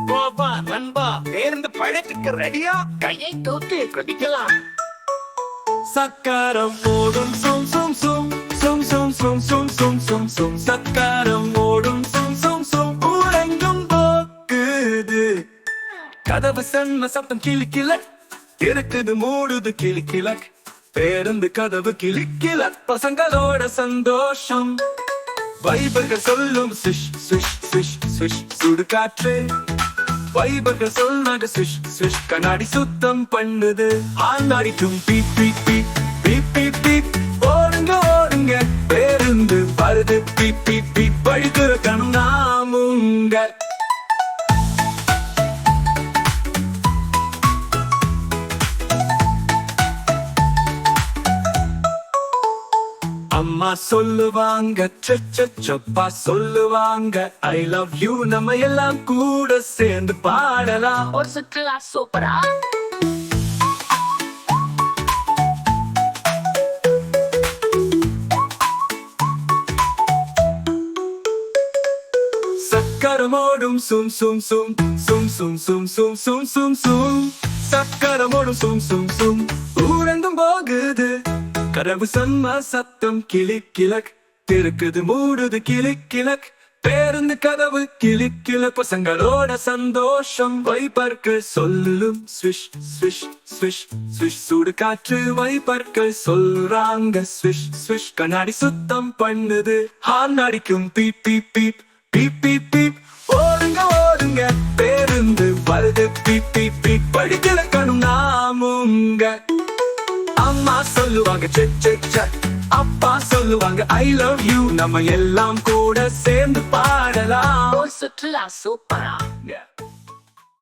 போவா நண்பா பேருந்து பழத்துக்கு ரெடியா கையை தூக்கி குதிக்கலாம். சக்கரம் ஓடும் சும் சும் சும் சும் சும் சும் சும் சும் சும் சும் சக்கரம் ஓடும் சும் சும் சும் ஊரெங்கும் போக்குது. கதவு சன்ன சத்தம் கிளிக்கில இருக்குது மூடுது கிளிக்கில பேருந்து கதவு கிளிக்கில பசங்களோட சந்தோஷம். வைபர்கள் சொல்லும் ஸ்விஷ் ஸ்விஷ் ஸ்விஷ் ஸ்விஷ் சுடுகாற்று. வைபர்கள் சொன்னாங்க ஸ்விஷ் ஸ்விஷ் கண்ணாடி சுத்தம் பண்ணுது. ஆண்டாடிக்கும் beep beep beep beep beep beep ஓடுங்க ஓடுங்க பேருந்து வருது பீப் பீப் பீப் பழுக்கிற கண்ணாமுங்க. அம்மா சொல்லுவாங்க சப்பா சொல்லுவாங்க ஐ லவ் யூ நம்ம எல்லாம் கூட சேர்ந்து பாடலாம். ஒரு சுற்றுலா சூப்பரா. சக்கரமோடும் சும் சும் சும் சும் சும் சும் சும் சும் சும் சும் சக்கரமோடும் சும் சும் சும் ஊரெங்கும் போகுது. கதவு சன்மா சத்தம் கிளிக்கிழக் இருக்குது மூடுது கிளிக்கிழக் பேருந்து கதவு கிளிக்கிழக் பசங்களோட சந்தோஷம். வைபர்கள் சொல்லும் ஸ்விஷ் ஸ்விஷ் ஸ்விஷ் ஸ்விஷ் சுடு காற்று. வைபர்கள் சொல்றாங்க ஸ்விஷ் ஸ்விஷ் கண்ணாடி சுத்தம் பண்ணுது. ஹார்ன் அடிக்கும் beep beep beep beep beep beep ஓடுங்க ஓடுங்க பேருந்து வருது பீப் பீப் பீப் படிக்கிற கணும் நாமுங்க. அம்மா சொல்லுவாங்க அப்பா சொல்லுவாங்க ஐ லவ் யூ நம்ம எல்லாம் கூட சேர்ந்து பாடலாம். ஒரு சுற்றுலா சூப்பரா. Yeah.